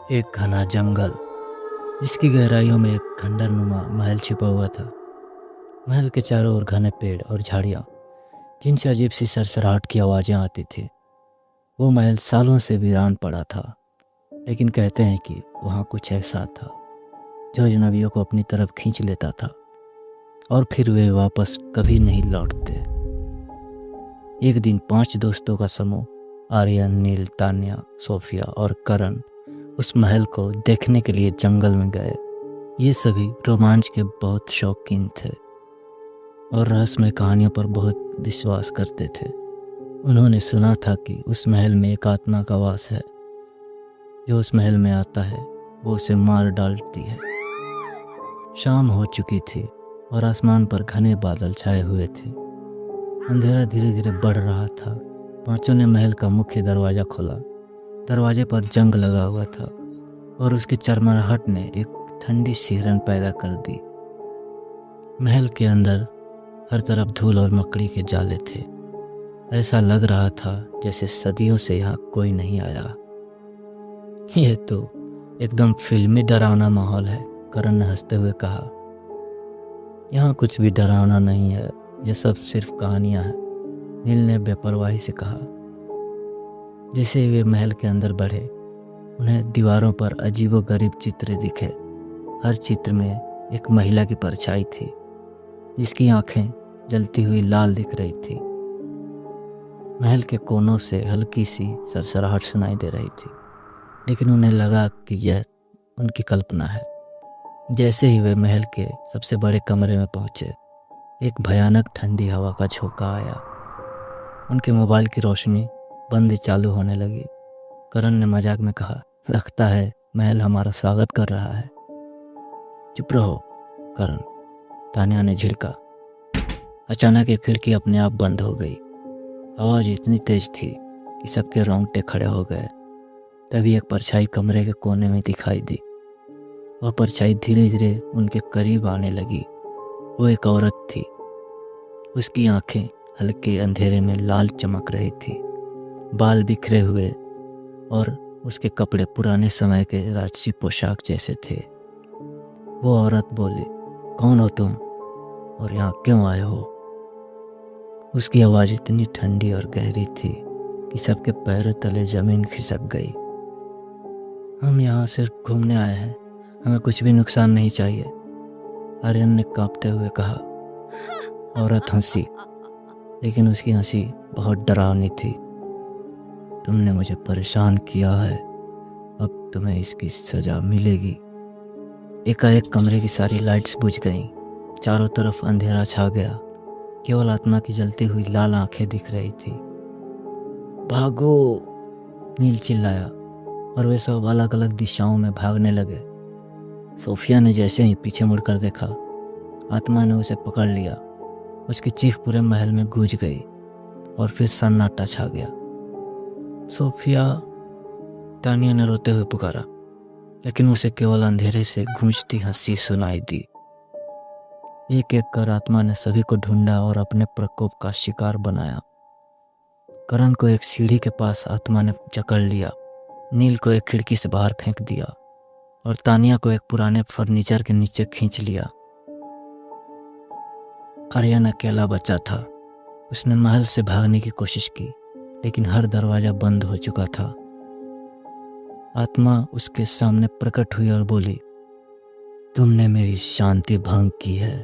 एक घना जंगल जिसकी गहराइयों में एक खंडरनुमा महल छिपा हुआ था। महल के चारों ओर घने पेड़ और झाड़ियाँ जिनसे अजीब सी सरसराहट की आवाज़ें आती थी। वो महल सालों से वीरान पड़ा था, लेकिन कहते हैं कि वहाँ कुछ ऐसा था जो अजनबियों को अपनी तरफ खींच लेता था और फिर वे वापस कभी नहीं लौटते। एक दिन 5 दोस्तों का समूह आर्यन, नील, तान्या, सोफिया और करण उस महल को देखने के लिए जंगल में गए। ये सभी रोमांच के बहुत शौकीन थे और रहस्यमय कहानियों पर बहुत विश्वास करते थे। उन्होंने सुना था कि उस महल में एक आत्मा का वास है। जो उस महल में आता है वो उसे मार डालती है। शाम हो चुकी थी और आसमान पर घने बादल छाए हुए थे। अंधेरा धीरे धीरे बढ़ रहा था। पांचों ने महल का मुख्य दरवाज़ा खोला। दरवाजे पर जंग लगा हुआ था और उसकी चरमराहट ने एक ठंडी सिहरन पैदा कर दी। महल के अंदर हर तरफ धूल और मकड़ी के जाले थे। ऐसा लग रहा था जैसे सदियों से यहाँ कोई नहीं आया। यह तो एकदम फिल्मी डरावना माहौल है, करण ने हंसते हुए कहा। यहाँ कुछ भी डरावना नहीं है, ये सब सिर्फ कहानियाँ हैं, नील ने बेपरवाही से कहा। जैसे ही वे महल के अंदर बढ़े, उन्हें दीवारों पर अजीबोगरीब चित्र दिखे। हर चित्र में एक महिला की परछाई थी जिसकी आंखें जलती हुई लाल दिख रही थी। महल के कोनों से हल्की सी सरसराहट सुनाई दे रही थी, लेकिन उन्हें लगा कि यह उनकी कल्पना है। जैसे ही वे महल के सबसे बड़े कमरे में पहुंचे, एक भयानक ठंडी हवा का झोंका आया। उनके मोबाइल की रोशनी बंद चालू होने लगी। करण ने मजाक में कहा, लगता है महल हमारा स्वागत कर रहा है। चुप रहो करण, तान्या ने झिड़का। अचानक एक खिड़की अपने आप बंद हो गई। आवाज़ इतनी तेज थी कि सबके रोंगटे खड़े हो गए। तभी एक परछाई कमरे के कोने में दिखाई दी। वह परछाई धीरे धीरे उनके करीब आने लगी। वो एक औरत थी। उसकी आंखें हल्के अंधेरे में लाल चमक रही थी। बाल बिखरे हुए और उसके कपड़े पुराने समय के राजसी पोशाक जैसे थे। वो औरत बोली, कौन हो तुम और यहाँ क्यों आए हो? उसकी आवाज़ इतनी ठंडी और गहरी थी कि सबके पैरों तले ज़मीन खिसक गई। हम यहाँ सिर्फ घूमने आए हैं, हमें कुछ भी नुकसान नहीं चाहिए, आर्यन ने कांपते हुए कहा। औरत हंसी, लेकिन उसकी हंसी बहुत डरावनी थी। तुमने मुझे परेशान किया है, अब तुम्हें इसकी सज़ा मिलेगी। एकाएक कमरे की सारी लाइट्स बुझ गईं। चारों तरफ अंधेरा छा गया। केवल आत्मा की जलती हुई लाल आंखें दिख रही थी। भागो, नील चिल्लाया और वे सब अलग अलग दिशाओं में भागने लगे। सोफिया ने जैसे ही पीछे मुड़कर देखा, आत्मा ने उसे पकड़ लिया। उसकी चीख पूरे महल में गूंज गई और फिर सन्नाटा छा गया। सोफिया, तानिया ने रोते हुए पुकारा, लेकिन उसे केवल अंधेरे से गूंजती हंसी सुनाई दी। एक एक कर आत्मा ने सभी को ढूंढा और अपने प्रकोप का शिकार बनाया। करण को एक सीढ़ी के पास आत्मा ने जकड़ लिया, नील को एक खिड़की से बाहर फेंक दिया और तानिया को एक पुराने फर्नीचर के नीचे खींच लिया। आर्यन अकेला बचा था। उसने महल से भागने की कोशिश की, लेकिन हर दरवाजा बंद हो चुका था। आत्मा उसके सामने प्रकट हुई और बोली, तुमने मेरी शांति भंग की है,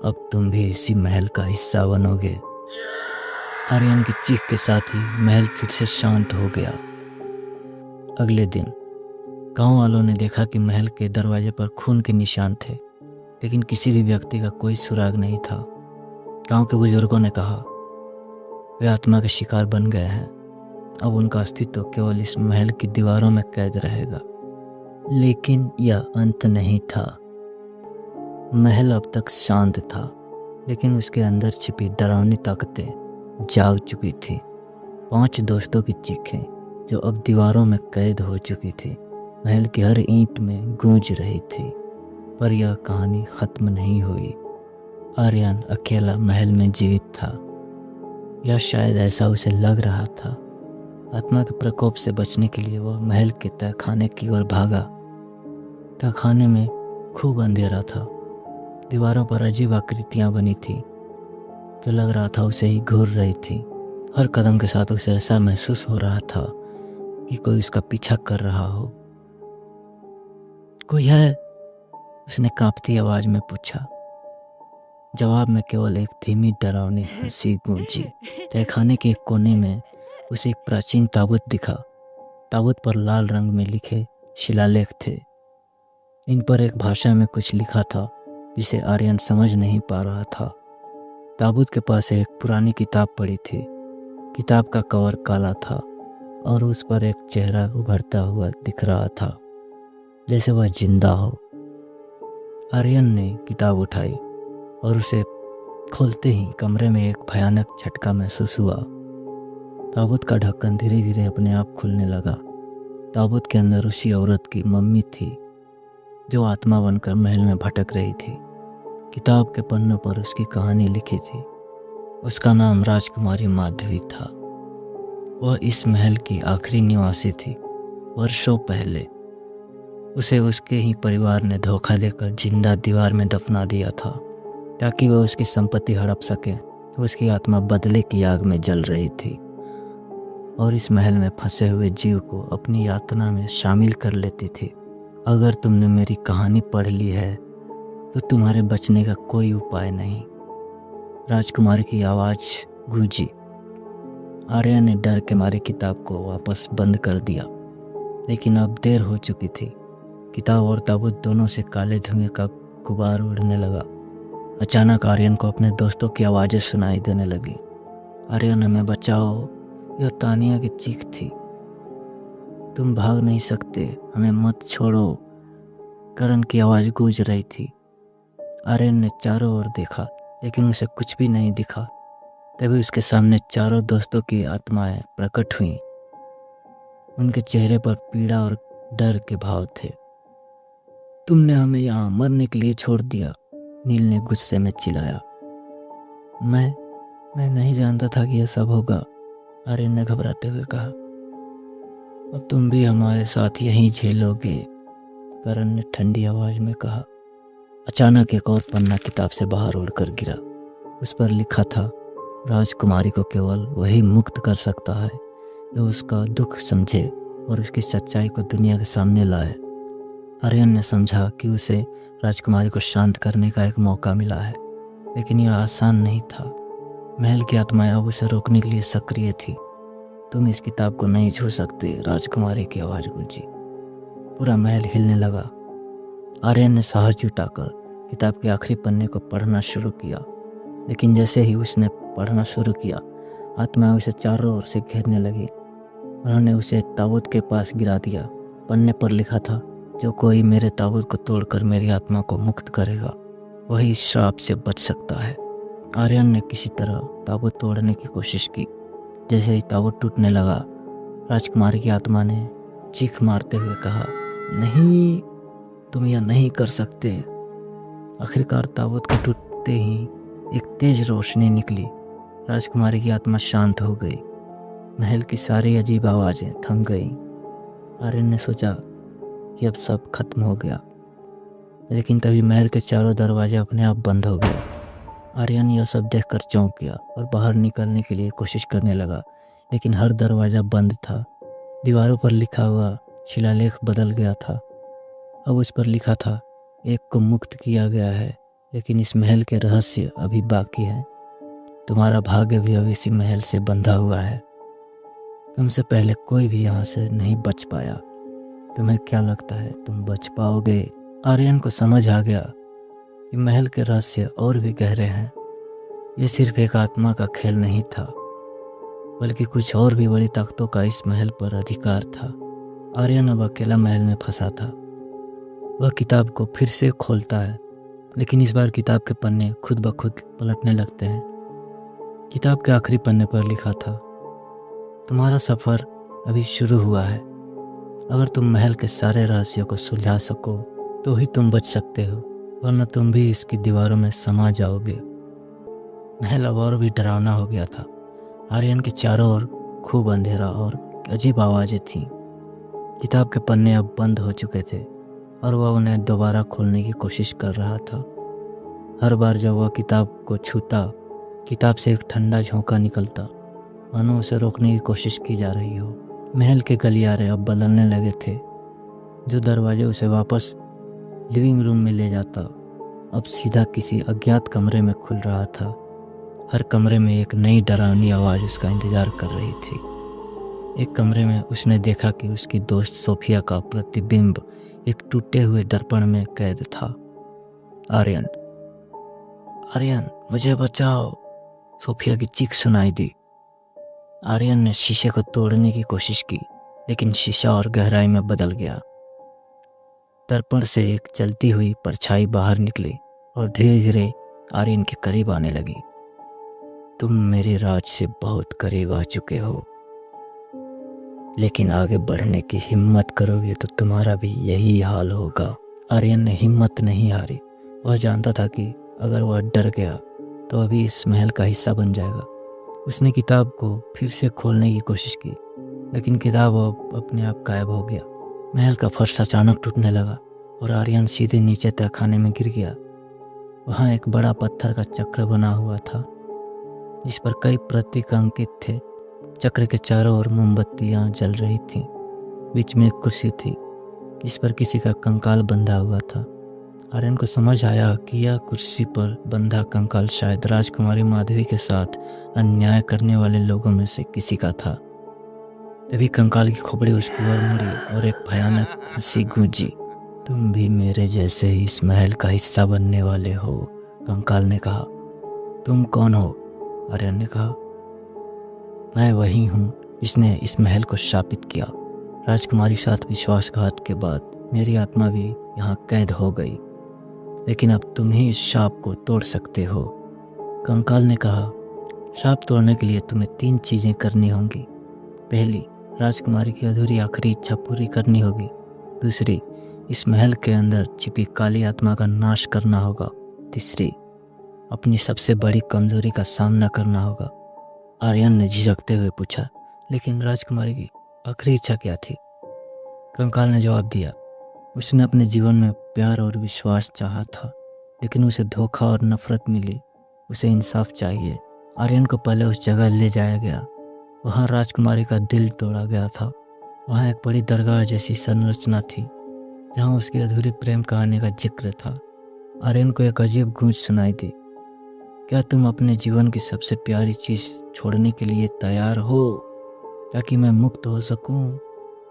अब तुम भी इसी महल का हिस्सा बनोगे। आर्यन की चीख के साथ ही महल फिर से शांत हो गया। अगले दिन गांव वालों ने देखा कि महल के दरवाजे पर खून के निशान थे, लेकिन किसी भी व्यक्ति का कोई सुराग नहीं था। गांव के बुजुर्गों ने कहा, वे आत्मा के शिकार बन गए हैं, अब उनका अस्तित्व केवल इस महल की दीवारों में कैद रहेगा। लेकिन यह अंत नहीं था। महल अब तक शांत था, लेकिन उसके अंदर छिपी डरावनी ताकतें जाग चुकी थी। 5 दोस्तों की चीखें जो अब दीवारों में कैद हो चुकी थी, महल की हर ईंट में गूंज रही थी। पर यह कहानी ख़त्म नहीं हुई। आर्यन अकेला महल में जीवित था, या शायद ऐसा उसे लग रहा था। आत्मा के प्रकोप से बचने के लिए वह महल के तहखाने की ओर भागा। तहखाने में खूब अंधेरा था। दीवारों पर अजीब आकृतियाँ बनी थी जो लग रहा था उसे ही घूर रही थी। हर कदम के साथ उसे ऐसा महसूस हो रहा था कि कोई उसका पीछा कर रहा हो। कोई है? उसने कांपती आवाज में पूछा। जवाब में केवल एक धीमी डरावनी हंसी गूंजी। तहखाने के एक कोने में उसे एक प्राचीन ताबूत दिखा। ताबूत पर लाल रंग में लिखे शिलालेख थे। इन पर एक भाषा में कुछ लिखा था जिसे आर्यन समझ नहीं पा रहा था। ताबूत के पास एक पुरानी किताब पड़ी थी। किताब का कवर काला था और उस पर एक चेहरा उभरता हुआ दिख रहा था, जैसे वह जिंदा हो। आर्यन ने किताब उठाई और उसे खोलते ही कमरे में एक भयानक झटका महसूस हुआ। ताबूत का ढक्कन धीरे धीरे अपने आप खुलने लगा। ताबूत के अंदर उसी औरत की मम्मी थी जो आत्मा बनकर महल में भटक रही थी। किताब के पन्नों पर उसकी कहानी लिखी थी। उसका नाम राजकुमारी माधवी था। वह इस महल की आखिरी निवासी थी। वर्षों पहले उसे उसके ही परिवार ने धोखा देकर जिंदा दीवार में दफना दिया था ताकि वह उसकी संपत्ति हड़प सके। उसकी आत्मा बदले की आग में जल रही थी और इस महल में फंसे हुए जीव को अपनी यातना में शामिल कर लेती थी। अगर तुमने मेरी कहानी पढ़ ली है तो तुम्हारे बचने का कोई उपाय नहीं। राजकुमारी की आवाज़ गूंजी। आर्या ने डर के मारे किताब को वापस बंद कर दिया, लेकिन अब देर हो चुकी थी। किताब और ताबूत दोनों से काले धुएं का गुबार उड़ने लगा। अचानक आर्यन को अपने दोस्तों की आवाज़ें सुनाई देने लगी। आर्यन, हमें बचाओ! यह तानिया की चीख थी। तुम भाग नहीं सकते, हमें मत छोड़ो! करण की आवाज़ गूंज रही थी। आर्यन ने चारों ओर देखा, लेकिन उसे कुछ भी नहीं दिखा। तभी उसके सामने चारों दोस्तों की आत्माएं प्रकट हुईं। उनके चेहरे पर पीड़ा और डर के भाव थे। तुमने हमें यहाँ मरने के लिए छोड़ दिया, नील ने गुस्से में चिल्लाया। मैं नहीं जानता था कि यह सब होगा, आर्यन ने घबराते हुए कहा। अब तुम भी हमारे साथ यहीं झेलोगे, करण ने ठंडी आवाज में कहा। अचानक एक और पन्ना किताब से बाहर उड़कर गिरा। उस पर लिखा था, राजकुमारी को केवल वही मुक्त कर सकता है जो उसका दुख समझे और उसकी सच्चाई को दुनिया के सामने लाए। आर्यन ने समझा कि उसे राजकुमारी को शांत करने का एक मौका मिला है, लेकिन यह आसान नहीं था। महल की आत्माएं अब उसे रोकने के लिए सक्रिय थी। तुम इस किताब को नहीं छू सकते, राजकुमारी की आवाज़ गूंजी। पूरा महल हिलने लगा। आर्यन ने साहस जुटाकर किताब के आखिरी पन्ने को पढ़ना शुरू किया, लेकिन जैसे ही उसने पढ़ना शुरू किया, आत्माएं उसे चारों ओर से घेरने लगी। उन्होंने उसे ताबूत के पास गिरा दिया। पन्ने पर लिखा था, जो कोई मेरे ताबूत को तोड़कर मेरी आत्मा को मुक्त करेगा वही इस श्राप से बच सकता है। आर्यन ने किसी तरह ताबूत तोड़ने की कोशिश की। जैसे ही ताबूत टूटने लगा, राजकुमारी की आत्मा ने चीख मारते हुए कहा, नहीं, तुम यह नहीं कर सकते। आखिरकार ताबूत के टूटते ही एक तेज रोशनी निकली। राजकुमारी की आत्मा शांत हो गई। महल की सारी अजीब आवाज़ें थम गईं। आर्यन ने सोचा कि अब सब खत्म हो गया, लेकिन तभी महल के चारों दरवाजे अपने आप बंद हो गए। आर्यन यह सब देखकर चौंक गया और बाहर निकलने के लिए कोशिश करने लगा, लेकिन हर दरवाज़ा बंद था। दीवारों पर लिखा हुआ शिलालेख बदल गया था। अब उस पर लिखा था, एक को मुक्त किया गया है, लेकिन इस महल के रहस्य अभी बाकी हैं। तुम्हारा भाग्य भी अब इसी महल से बंधा हुआ है। तुमसे पहले कोई भी यहाँ से नहीं बच पाया। तुम्हें क्या लगता है तुम बच पाओगे? आर्यन को समझ आ गया कि महल के रहस्य और भी गहरे हैं। ये सिर्फ एक आत्मा का खेल नहीं था, बल्कि कुछ और भी बड़ी ताकतों का इस महल पर अधिकार था। आर्यन अब अकेला महल में फंसा था। वह किताब को फिर से खोलता है, लेकिन इस बार किताब के पन्ने खुद ब खुद पलटने लगते हैं। किताब के आखिरी पन्ने पर लिखा था, तुम्हारा सफ़र अभी शुरू हुआ है। अगर तुम महल के सारे रहस्यों को सुलझा सको तो ही तुम बच सकते हो, वरना तुम भी इसकी दीवारों में समा जाओगे। महल अब और भी डरावना हो गया था। आर्यन के चारों ओर खूब अंधेरा और अजीब आवाज़ें थीं। किताब के पन्ने अब बंद हो चुके थे और वह उन्हें दोबारा खोलने की कोशिश कर रहा था। हर बार जब वह किताब को छूता, किताब से एक ठंडा झोंका निकलता, मानो उसे रोकने की कोशिश की जा रही हो। महल के गलियारे अब बदलने लगे थे। जो दरवाजे उसे वापस लिविंग रूम में ले जाता, अब सीधा किसी अज्ञात कमरे में खुल रहा था। हर कमरे में एक नई डरावनी आवाज़ उसका इंतज़ार कर रही थी। एक कमरे में उसने देखा कि उसकी दोस्त सोफिया का प्रतिबिंब एक टूटे हुए दर्पण में कैद था। आर्यन, आर्यन मुझे बचाओ, सोफिया की चीख सुनाई दी। आर्यन ने शीशे को तोड़ने की कोशिश की, लेकिन शीशा और गहराई में बदल गया। दर्पण से एक जलती हुई परछाई बाहर निकली और धीरे धीरे आर्यन के करीब आने लगी। तुम मेरे राज से बहुत करीब आ चुके हो, लेकिन आगे बढ़ने की हिम्मत करोगे तो तुम्हारा भी यही हाल होगा। आर्यन ने हिम्मत नहीं हारी। वह जानता था कि अगर वह डर गया तो अभी इस महल का हिस्सा बन जाएगा। उसने किताब को फिर से खोलने की कोशिश की, लेकिन किताब अपने आप गायब हो गया। महल का फर्श अचानक टूटने लगा और आर्यन सीधे नीचे तहखाने में गिर गया। वहाँ एक बड़ा पत्थर का चक्र बना हुआ था, जिस पर कई प्रतीक अंकित थे। चक्र के चारों ओर मोमबत्तियाँ जल रही थीं। बीच में एक कुर्सी थी, जिस पर किसी का कंकाल बंधा हुआ था। आर्यन को समझ आया कि यह कुर्सी पर बंधा कंकाल शायद राजकुमारी माधवी के साथ अन्याय करने वाले लोगों में से किसी का था। तभी कंकाल की खोपड़ी उसकी ओर मुड़ी और एक भयानक हंसी गूंजी। तुम भी मेरे जैसे ही इस महल का हिस्सा बनने वाले हो, कंकाल ने कहा। तुम कौन हो? आर्यन ने कहा। मैं वही हूँ जिसने इस महल को शापित किया। राजकुमारी साथ विश्वासघात के बाद मेरी आत्मा भी यहाँ कैद हो गई, लेकिन अब तुम ही इस शाप को तोड़ सकते हो। कंकाल ने कहा, शाप तोड़ने के लिए तुम्हें 3 चीज़ें करनी होंगी। पहली, राजकुमारी की अधूरी आखिरी इच्छा पूरी करनी होगी। दूसरी, इस महल के अंदर छिपी काली आत्मा का नाश करना होगा। तीसरी, अपनी सबसे बड़ी कमजोरी का सामना करना होगा। आर्यन ने झिझकते हुए पूछा, लेकिन राजकुमारी की आखिरी इच्छा क्या थी? कंकाल ने जवाब दिया, उसने अपने जीवन में प्यार और विश्वास चाहा था, लेकिन उसे धोखा और नफरत मिली। उसे इंसाफ चाहिए। आर्यन को पहले उस जगह ले जाया गया। वहाँ राजकुमारी का दिल तोड़ा गया था। वहाँ एक बड़ी दरगाह जैसी संरचना थी, जहाँ उसकी अधूरी प्रेम कहानी का जिक्र था। आर्यन को एक अजीब गूंज सुनाई दी, क्या तुम अपने जीवन की सबसे प्यारी चीज़ छोड़ने के लिए तैयार हो, ताकि मैं मुक्त हो सकूं?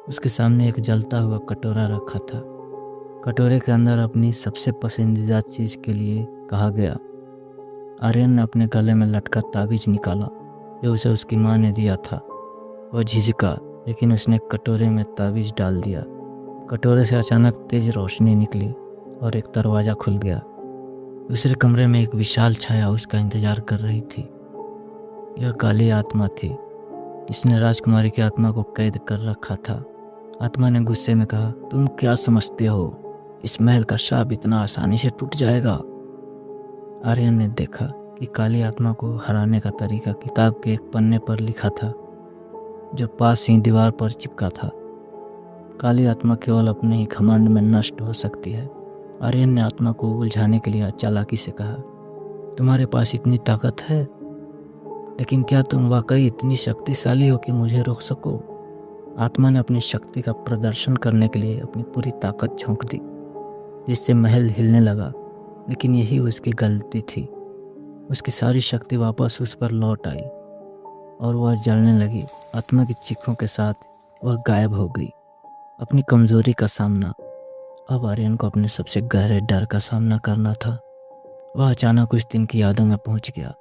उसके सामने एक जलता हुआ कटोरा रखा था। कटोरे के अंदर अपनी सबसे पसंदीदा चीज़ के लिए कहा गया। आर्यन ने अपने गले में लटका ताबीज निकाला, जो उसे उसकी माँ ने दिया था। वह झिझका, लेकिन उसने कटोरे में ताबीज डाल दिया। कटोरे से अचानक तेज रोशनी निकली और एक दरवाज़ा खुल गया। दूसरे कमरे में एक विशाल छाया उसका इंतजार कर रही थी। यह काली आत्मा थी, जिसने राजकुमारी की आत्मा को कैद कर रखा था। आत्मा ने गुस्से में कहा, तुम क्या समझते हो, इस महल का शाप इतना आसानी से टूट जाएगा? आर्यन ने देखा कि काली आत्मा को हराने का तरीका किताब के एक पन्ने पर लिखा था, जो पास ही दीवार पर चिपका था। काली आत्मा केवल अपने ही घमंड में नष्ट हो सकती है। आर्यन ने आत्मा को उलझाने के लिए चालाकी से कहा, तुम्हारे पास इतनी ताकत है, लेकिन क्या तुम वाकई इतनी शक्तिशाली हो कि मुझे रोक सको? आत्मा ने अपनी शक्ति का प्रदर्शन करने के लिए अपनी पूरी ताकत झोंक दी, जिससे महल हिलने लगा। लेकिन यही उसकी गलती थी। उसकी सारी शक्ति वापस उस पर लौट आई और वह जलने लगी। आत्मा की चीखों के साथ वह गायब हो गई। अपनी कमजोरी का सामना। अब आर्यन को अपने सबसे गहरे डर का सामना करना था। वह अचानक उस दिन की यादों में पहुंच गया,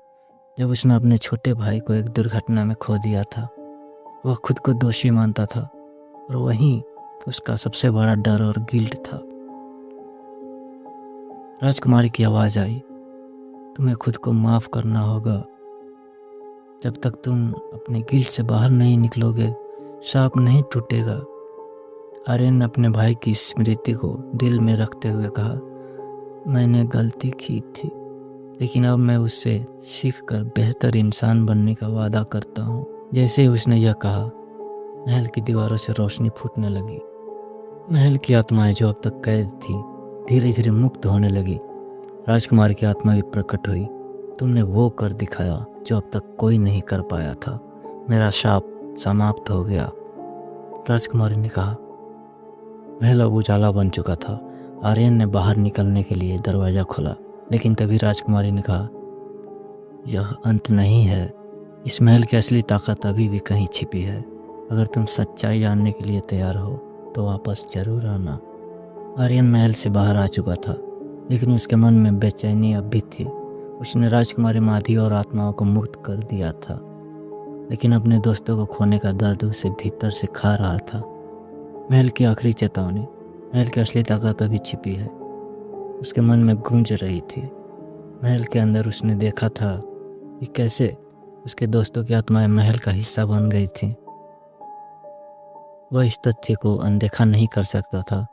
जब उसने अपने छोटे भाई को एक दुर्घटना में खो दिया था। वह खुद को दोषी मानता था और वहीं उसका सबसे बड़ा डर और गिल्ट था। राजकुमारी की आवाज़ आई, तुम्हें खुद को माफ़ करना होगा। जब तक तुम अपने गिल्ट से बाहर नहीं निकलोगे, शाप नहीं टूटेगा। आर्यन ने अपने भाई की स्मृति को दिल में रखते हुए कहा, मैंने गलती की थी, लेकिन अब मैं उससे सीखकर बेहतर इंसान बनने का वादा करता हूँ। जैसे ही उसने यह कहा, महल की दीवारों से रोशनी फूटने लगी। महल की आत्माएं जो अब तक कैद थी धीरे धीरे मुक्त होने लगी। राजकुमार की आत्मा भी प्रकट हुई। तुमने वो कर दिखाया जो अब तक कोई नहीं कर पाया था। मेरा शाप समाप्त हो गया। राजकुमारी ने कहा। महल अब उजाला बन चुका था। आर्यन ने बाहर निकलने के लिए दरवाज़ा खोला, लेकिन तभी राजकुमारी ने कहा, यह अंत नहीं है। इस महल की असली ताकत अभी भी कहीं छिपी है। अगर तुम सच्चाई जानने के लिए तैयार हो तो वापस जरूर आना। आर्यन महल से बाहर आ चुका था, लेकिन उसके मन में बेचैनी अब भी थी। उसने राजकुमारी माधी और आत्माओं को मुक्त कर दिया था, लेकिन अपने दोस्तों को खोने का दर्द उसे भीतर से खा रहा था। महल की आखिरी चेतावनी, महल की असली ताकत अभी छिपी है, उसके मन में गूंज रही थी। महल के अंदर उसने देखा था कि कैसे उसके दोस्तों की आत्माएं महल का हिस्सा बन गई थी। वह इस तथ्य को अनदेखा नहीं कर सकता था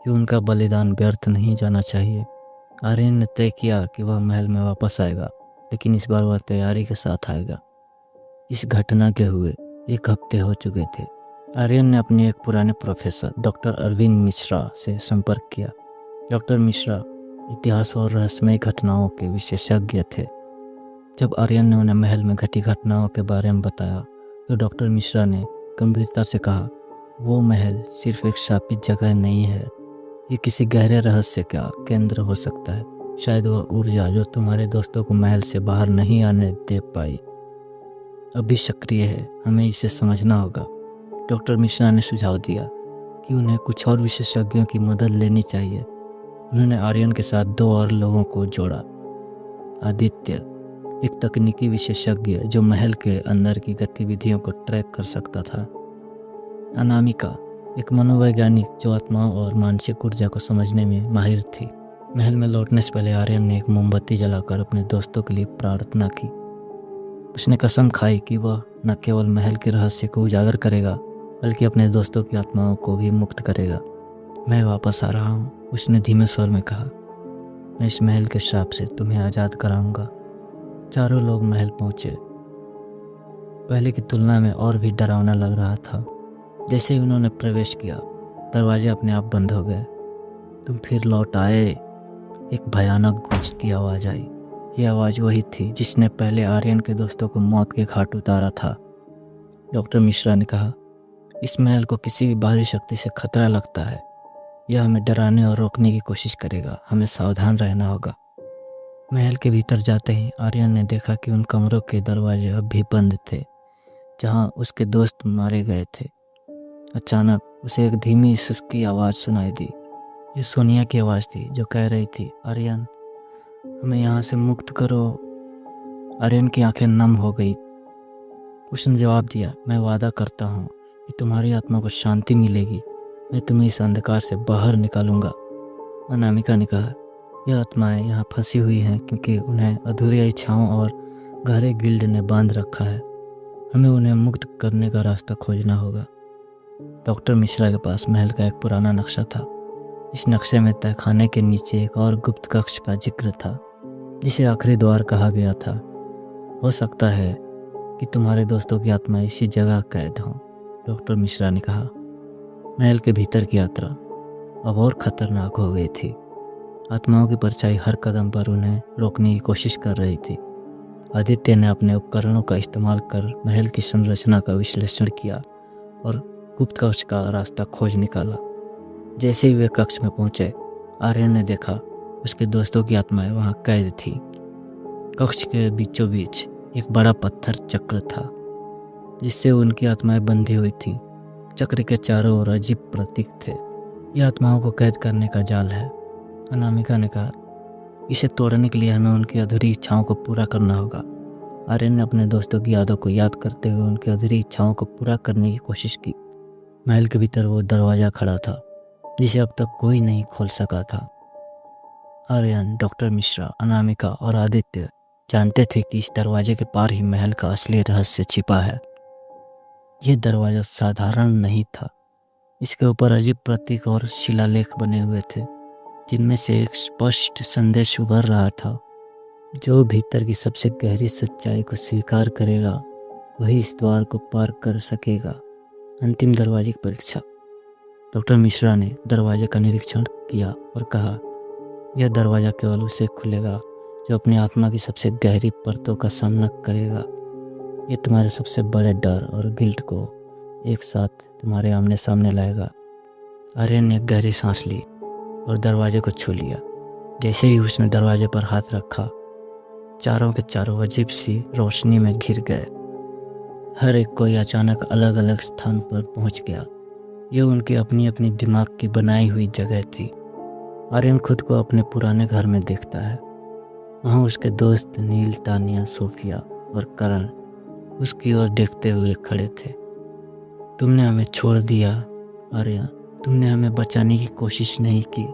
कि उनका बलिदान व्यर्थ नहीं जाना चाहिए। आर्यन ने तय किया कि वह महल में वापस आएगा, लेकिन इस बार वह तैयारी के साथ आएगा। इस घटना के हुए 1 हफ्ते हो चुके थे। आर्यन ने अपने एक पुराने प्रोफेसर डॉक्टर अरविंद मिश्रा से संपर्क किया। डॉक्टर मिश्रा इतिहास और रहस्यमय घटनाओं के विशेषज्ञ थे। जब आर्यन ने उन्हें महल में घटी घटनाओं के बारे में बताया तो डॉक्टर मिश्रा ने गंभीरता से कहा, वो महल सिर्फ एक शापित जगह नहीं है, ये किसी गहरे रहस्य का केंद्र हो सकता है। शायद वह ऊर्जा जो तुम्हारे दोस्तों को महल से बाहर नहीं आने दे पाई अभी सक्रिय है। हमें इसे समझना होगा। डॉक्टर मिश्रा ने सुझाव दिया कि उन्हें कुछ और विशेषज्ञों की मदद लेनी चाहिए। उन्होंने आर्यन के साथ 2 और लोगों को जोड़ा। आदित्य, एक तकनीकी विशेषज्ञ जो महल के अंदर की गतिविधियों को ट्रैक कर सकता था। अनामिका, एक मनोवैज्ञानिक जो आत्माओं और मानसिक ऊर्जा को समझने में माहिर थी। महल में लौटने से पहले आर्यन ने एक मोमबत्ती जलाकर अपने दोस्तों के लिए प्रार्थना की। उसने कसम खाई कि वह न केवल महल के रहस्य को उजागर करेगा, बल्कि अपने दोस्तों की आत्माओं को भी मुक्त करेगा। मैं वापस आ रहा हूँ, उसने धीमे स्वर में कहा। मैं इस महल के श्राप से तुम्हें आज़ाद कराऊंगा। चारों लोग महल पहुँचे। पहले की तुलना में और भी डरावना लग रहा था। जैसे ही उन्होंने प्रवेश किया, दरवाजे अपने आप बंद हो गए। तुम फिर लौट आए, एक भयानक गूंजती आवाज़ आई। ये आवाज़ वही थी जिसने पहले आर्यन के दोस्तों को मौत के घाट उतारा था। डॉक्टर मिश्रा ने कहा, इस महल को किसी भी बाहरी शक्ति से खतरा लगता है। यह हमें डराने और रोकने की कोशिश करेगा। हमें सावधान रहना होगा। महल के भीतर जाते ही आर्यन ने देखा कि उन कमरों के दरवाजे अब भी बंद थे जहां उसके दोस्त मारे गए थे। अचानक उसे एक धीमी सुस्की आवाज़ सुनाई दी। ये सोनिया की आवाज़ थी जो कह रही थी, आर्यन, हमें यहाँ से मुक्त करो। आर्यन की आंखें नम हो गई। उसने जवाब दिया, मैं वादा करता हूँ कि तुम्हारी आत्मा को शांति मिलेगी। मैं तुम्हें इस अंधकार से बाहर निकालूंगा। अनामिका ने कहा, यह आत्माएं यहाँ फंसी हुई हैं क्योंकि उन्हें अधूरी इच्छाओं और गहरे गिल्ड ने बांध रखा है। हमें उन्हें मुक्त करने का रास्ता खोजना होगा। डॉक्टर मिश्रा के पास महल का एक पुराना नक्शा था। इस नक्शे में तहखाने के नीचे एक और गुप्त कक्ष का जिक्र था जिसे आखिरी द्वार कहा गया था। हो सकता है कि तुम्हारे दोस्तों की आत्मा इसी जगह कैद हो, डॉक्टर मिश्रा ने कहा। महल के भीतर की यात्रा अब और खतरनाक हो गई थी। आत्माओं की परछाई हर कदम पर उन्हें रोकने की कोशिश कर रही थी। आदित्य ने अपने उपकरणों का इस्तेमाल कर महल की संरचना का विश्लेषण किया और गुप्त कक्ष का रास्ता खोज निकाला। जैसे ही वे कक्ष में पहुंचे, आर्यन ने देखा उसके दोस्तों की आत्माएं वहां कैद थी। कक्ष के बीचों बीच एक बड़ा पत्थर चक्र था जिससे उनकी आत्माएं बंधी हुई थी। चक्र के चारों ओर अजीब प्रतीक थे। यह आत्माओं को कैद करने का जाल है, अनामिका ने कहा। इसे तोड़ने के लिए हमें उनकी अधूरी इच्छाओं को पूरा करना होगा। आर्यन ने अपने दोस्तों की यादों को याद करते हुए उनकी अधूरी इच्छाओं को पूरा करने की कोशिश की। महल के भीतर वो दरवाज़ा खड़ा था जिसे अब तक कोई नहीं खोल सका था। आर्यन, डॉक्टर मिश्रा, अनामिका और आदित्य जानते थे कि इस दरवाजे के पार ही महल का असली रहस्य छिपा है। यह दरवाज़ा साधारण नहीं था। इसके ऊपर अजीब प्रतीक और शिलालेख बने हुए थे जिनमें से एक स्पष्ट संदेश उभर रहा था। जो भीतर की सबसे गहरी सच्चाई को स्वीकार करेगा वही इस द्वार को पार कर सकेगा। अंतिम दरवाजे की परीक्षा। डॉक्टर मिश्रा ने दरवाजे का निरीक्षण किया और कहा, यह दरवाज़ा केवल उसे खुलेगा जो अपनी आत्मा की सबसे गहरी परतों का सामना करेगा। ये तुम्हारे सबसे बड़े डर और गिल्ट को एक साथ तुम्हारे आमने सामने लाएगा। आर्यन ने गहरी सांस ली और दरवाजे को छू लिया। जैसे ही उसने दरवाजे पर हाथ रखा, चारों के चारों अजीब सी रोशनी में घिर गए। हर एक कोई अचानक अलग अलग स्थान पर पहुंच गया। ये उनकी अपनी अपनी दिमाग की बनाई हुई जगह थी। आर्यन खुद को अपने पुराने घर में देखता है। वहाँ उसके दोस्त नील, तानिया, सोफिया और करण उसकी ओर देखते हुए खड़े थे। तुमने हमें छोड़ दिया आर्यन, तुमने हमें बचाने की कोशिश नहीं की।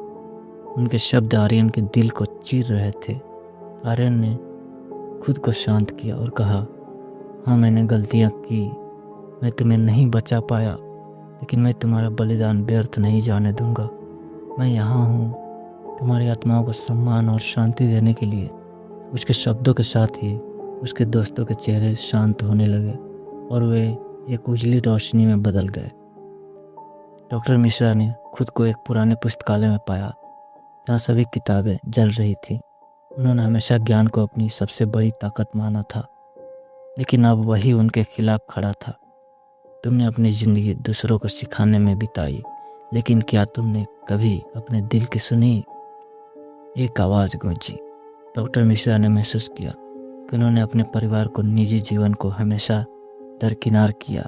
उनके शब्द आर्यन के दिल को चीर रहे थे। आर्यन ने खुद को शांत किया और कहा, हाँ मैंने गलतियाँ की, मैं तुम्हें नहीं बचा पाया, लेकिन मैं तुम्हारा बलिदान व्यर्थ नहीं जाने दूंगा। मैं यहाँ हूँ तुम्हारी आत्माओं को सम्मान और शांति देने के लिए। उसके शब्दों के साथ ही उसके दोस्तों के चेहरे शांत होने लगे और वे एक उजली रोशनी में बदल गए। डॉक्टर मिश्रा ने खुद को एक पुराने पुस्तकालय में पाया जहाँ सभी किताबें जल रही थी। उन्होंने हमेशा ज्ञान को अपनी सबसे बड़ी ताकत माना था, लेकिन अब वही उनके खिलाफ खड़ा था। तुमने अपनी ज़िंदगी दूसरों को सिखाने में बिताई, लेकिन क्या तुमने कभी अपने दिल की सुनी? एक आवाज़ गूंजी। डॉक्टर मिश्रा ने महसूस किया कि उन्होंने अपने परिवार को, निजी जीवन को हमेशा दरकिनार किया।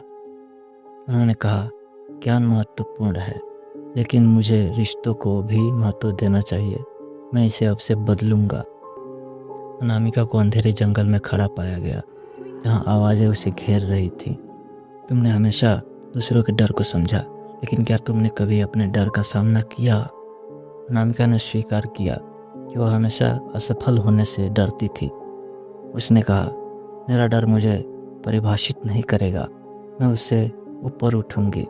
उन्होंने कहा, ज्ञान महत्वपूर्ण है, लेकिन मुझे रिश्तों को भी महत्व देना चाहिए। मैं इसे अब से बदलूंगा। अनामिका को अंधेरे जंगल में खड़ा पाया गया जहाँ आवाज़ें उसे घेर रही थी। तुमने हमेशा दूसरों के डर को समझा, लेकिन क्या तुमने कभी अपने डर का सामना किया? अनामिका ने स्वीकार किया कि वह हमेशा असफल होने से डरती थी। उसने कहा, मेरा डर मुझे परिभाषित नहीं करेगा, मैं उससे ऊपर उठूंगी।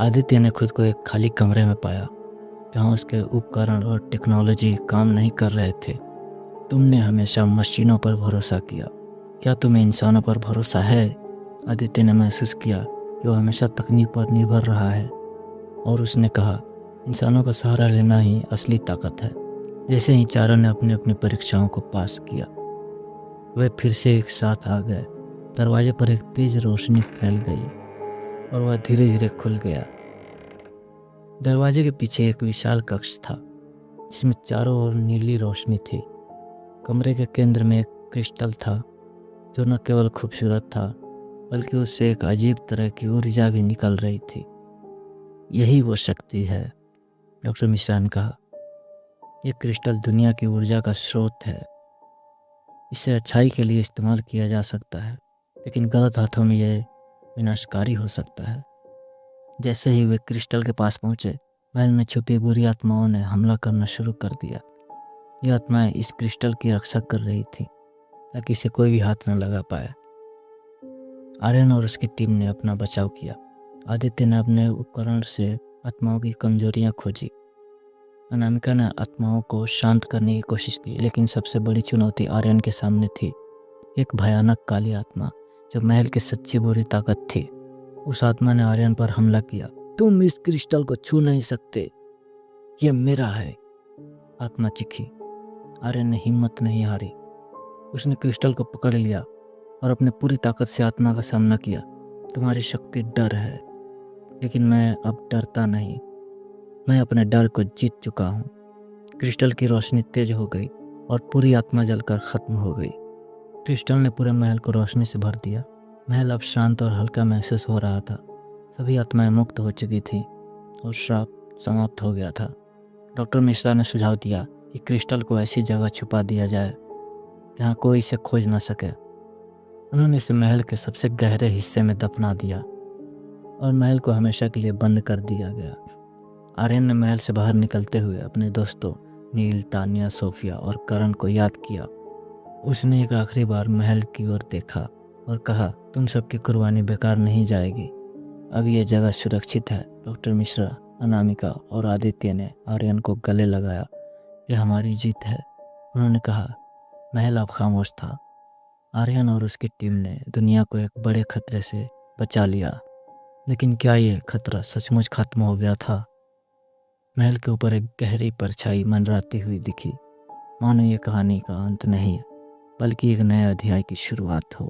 आदित्य ने खुद को एक खाली कमरे में पाया जहाँ उसके उपकरण और टेक्नोलॉजी काम नहीं कर रहे थे। तुमने हमेशा मशीनों पर भरोसा किया, क्या तुम्हें इंसानों पर भरोसा है? आदित्य ने महसूस किया कि वह हमेशा तकनीक पर निर्भर रहा है और उसने कहा, इंसानों का सहारा लेना ही असली ताकत है। जैसे ही चारों ने अपनी अपनी परीक्षाओं को पास किया, वे फिर से एक साथ आ गए। दरवाजे पर एक तेज रोशनी फैल गई और वह धीरे धीरे खुल गया। दरवाजे के पीछे एक विशाल कक्ष था जिसमें चारों ओर नीली रोशनी थी। कमरे के केंद्र में एक क्रिस्टल था जो न केवल खूबसूरत था, बल्कि उससे एक अजीब तरह की ऊर्जा भी निकल रही थी। यही वो शक्ति है, डॉक्टर मिश्रा ने कहा। यह क्रिस्टल दुनिया की ऊर्जा का स्रोत है। इसे अच्छाई के लिए इस्तेमाल किया जा सकता है, लेकिन गलत हाथों में यह विनाशकारी हो सकता है। जैसे ही वे क्रिस्टल के पास पहुंचे, महल में छुपी बुरी आत्माओं ने हमला करना शुरू कर दिया। ये आत्माएं इस क्रिस्टल की रक्षा कर रही थी ताकि इसे कोई भी हाथ न लगा पाए। आर्यन और उसकी टीम ने अपना बचाव किया। आदित्य ने अपने उपकरण से आत्माओं की कमजोरियां खोजी। अनामिका ने आत्माओं को शांत करने की कोशिश की, लेकिन सबसे बड़ी चुनौती आर्यन के सामने थी। एक भयानक काली आत्मा जो महल की सच्ची बुरी ताकत थी। उस आत्मा ने आर्यन पर हमला किया। तुम इस क्रिस्टल को छू नहीं सकते, ये मेरा है, आत्मा चीखी। आर्यन ने हिम्मत नहीं हारी। उसने क्रिस्टल को पकड़ लिया और अपनी पूरी ताकत से आत्मा का सामना किया। तुम्हारी शक्ति डर है, लेकिन मैं अब डरता नहीं। मैं अपने डर को जीत चुका हूँ। क्रिस्टल की रोशनी तेज हो गई और पूरी आत्मा जलकर खत्म हो गई। क्रिस्टल ने पूरे महल को रोशनी से भर दिया। महल अब शांत और हल्का महसूस हो रहा था। सभी आत्माएं मुक्त हो चुकी थीं और श्राप समाप्त हो गया था। डॉक्टर मिश्रा ने सुझाव दिया कि क्रिस्टल को ऐसी जगह छुपा दिया जाए जहाँ कोई इसे खोज न सके। उन्होंने इसे महल के सबसे गहरे हिस्से में दफना दिया और महल को हमेशा के लिए बंद कर दिया गया। आर्यन ने महल से बाहर निकलते हुए अपने दोस्तों नील, तानिया, सोफिया और करण को याद किया। उसने एक आखिरी बार महल की ओर देखा और कहा, तुम सबकी कुर्बानी बेकार नहीं जाएगी। अब यह जगह सुरक्षित है। डॉक्टर मिश्रा, अनामिका और आदित्य ने आर्यन को गले लगाया। यह हमारी जीत है, उन्होंने कहा। महल अब खामोश था। आर्यन और उसकी टीम ने दुनिया को एक बड़े खतरे से बचा लिया। लेकिन क्या ये खतरा सचमुच खत्म हो गया था? महल के ऊपर एक गहरी परछाई मंडराती हुई दिखी, मानो ये कहानी का अंत नहीं है बल्कि एक नए अध्याय की शुरुआत हो।